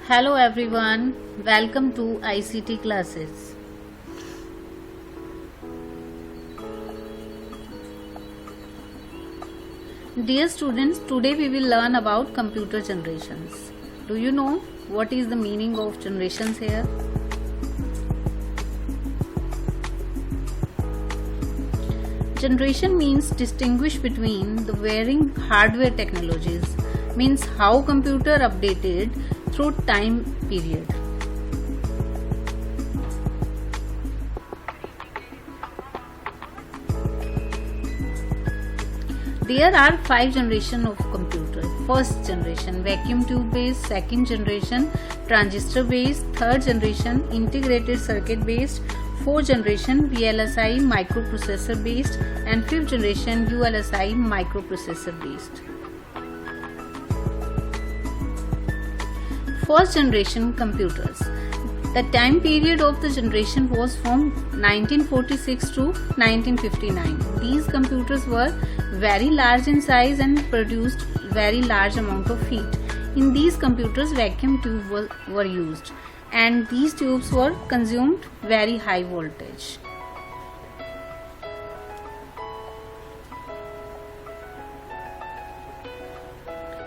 Hello everyone, welcome to ICT classes. Dear students, today we will learn about computer generations. Do you know what is the meaning of generations here? Generation means distinguish between the varying hardware technologies, means how computer updated through time period. There are 5 generations of computer. First generation vacuum tube based, second generation transistor based, third generation integrated circuit based, fourth generation VLSI microprocessor based, and fifth generation ULSI microprocessor based. First generation computers. The time period of the generation was from 1946 to 1959. These computers were very large in size and produced very large amount of heat. In these computers, vacuum tubes were used, and these tubes were consumed very high voltage.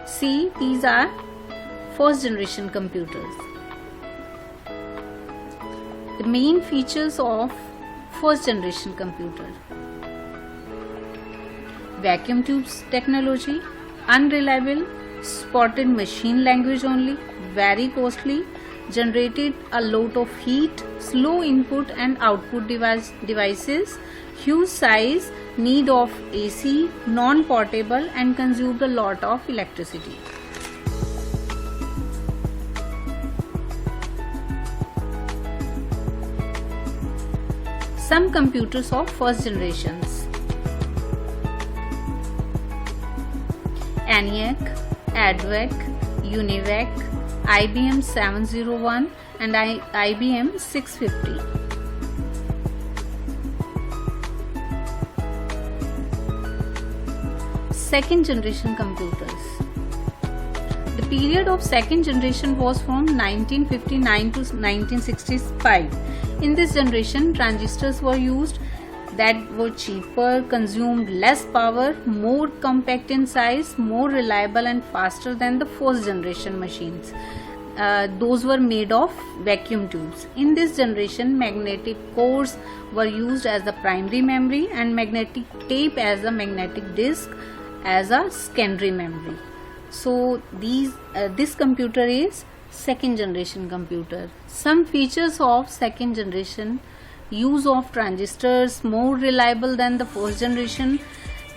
See, these are first generation computers. The main features of first generation computer: vacuum tubes technology, unreliable, spotted machine language only, very costly, generated a lot of heat, slow input and output devices, huge size, need of AC, non-portable, and consumed a lot of electricity. Some computers of first generations: ENIAC, ADVAC, UNIVAC, IBM 701 and IBM 650. Second generation computers. The period of second generation was from 1959 to 1965. In this generation, transistors were used that were cheaper, consumed less power, more compact in size, more reliable and faster than the first generation machines. Those were made of vacuum tubes. In this generation, magnetic cores were used as the primary memory and magnetic tape as a magnetic disk as a secondary memory. So this computer is second generation computer. Some features of second generation: use of transistors, more reliable than the first generation,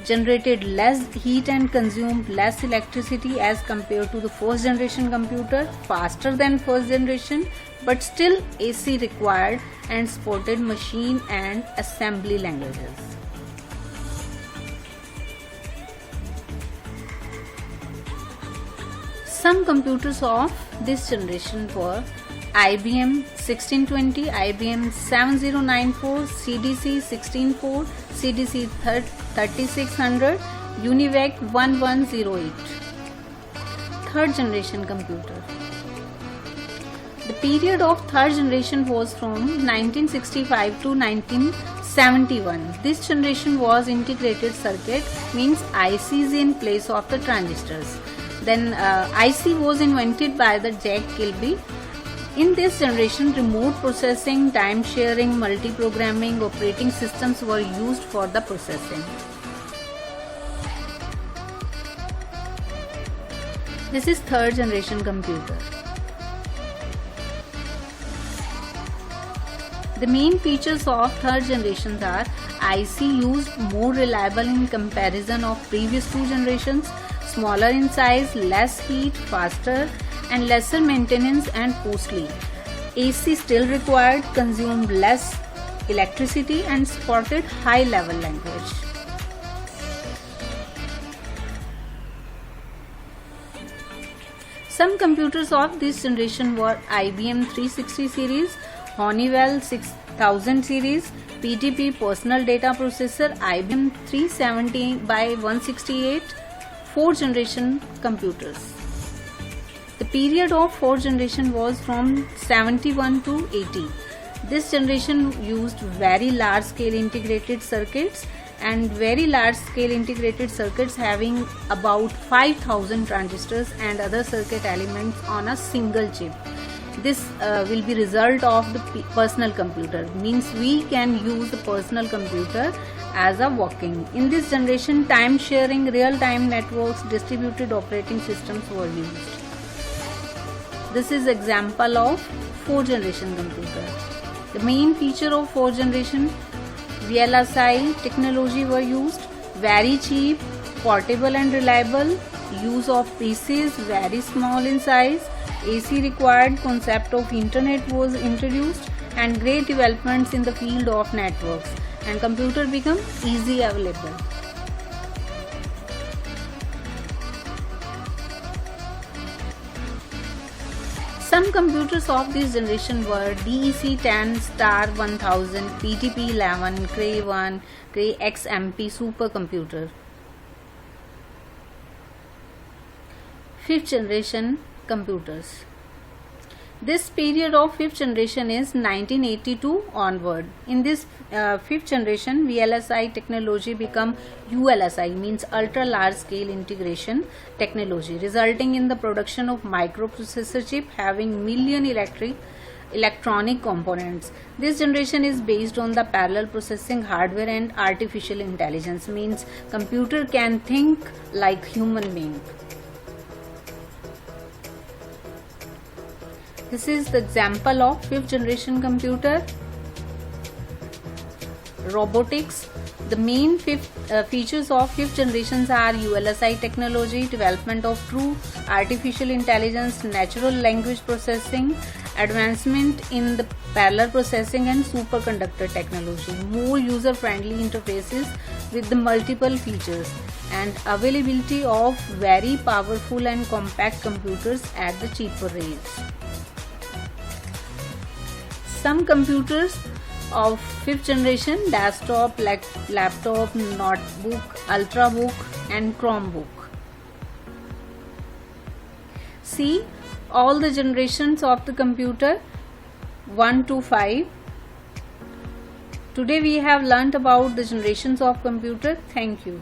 generated less heat and consumed less electricity as compared to the first generation computer, faster than first generation, but still AC required, and supported machine and assembly languages. Some computers of this generation were IBM 1620, IBM 7094, CDC 164, CDC 3600, UNIVAC 1108. Third generation computer. The period of third generation was from 1965 to 1971. This generation was integrated circuit, means ICs in place of the transistors. Then IC was invented by the Jack Kilby. In this generation, remote processing, time sharing, multi-programming operating systems were used for the processing. This is third generation computer. The main features of third generations are: IC used more reliable in comparison of previous two generations, smaller in size, less heat, faster, and lesser maintenance and costly. AC still required, consumed less electricity, and supported high level language. Some computers of this generation were IBM 360 series, Honeywell 6000 series, PDP personal data processor, IBM 370 by 168, fourth generation computers. The period of fourth generation was from 71 to 80. This generation used very large scale integrated circuits, and very large scale integrated circuits having about 5000 transistors and other circuit elements on a single chip. This will be result of the personal computer, means we can use the personal computer as a working. In this generation, time sharing, real time networks, distributed operating systems were used. This is example of fourth generation computer. The main feature of fourth generation, VLSI technology were used, very cheap, portable and reliable, use of PCs very small in size, AC required, concept of internet was introduced, and great developments in the field of networks, and computer become easy available. Some computers of this generation were DEC 10, Star 1000, PTP 11, Cray 1, Cray XMP supercomputer. Fifth generation computers. This period of fifth generation is 1982 onward. In this fifth generation, VLSI technology become ULSI, means ultra large scale integration technology, resulting in the production of microprocessor chip having million electronic components. This generation is based on the parallel processing hardware and artificial intelligence, means computer can think like human being. This is the example of fifth generation computer. Robotics. The main features of fifth generations are ULSI technology, development of true artificial intelligence, natural language processing, advancement in the parallel processing and superconductor technology, more user-friendly interfaces with the multiple features, and availability of very powerful and compact computers at the cheaper rates. Some computers of fifth generation: desktop, laptop, notebook, ultrabook and Chromebook. See all the generations of the computer 1 to 5. Today we have learnt about the generations of computer. Thank you.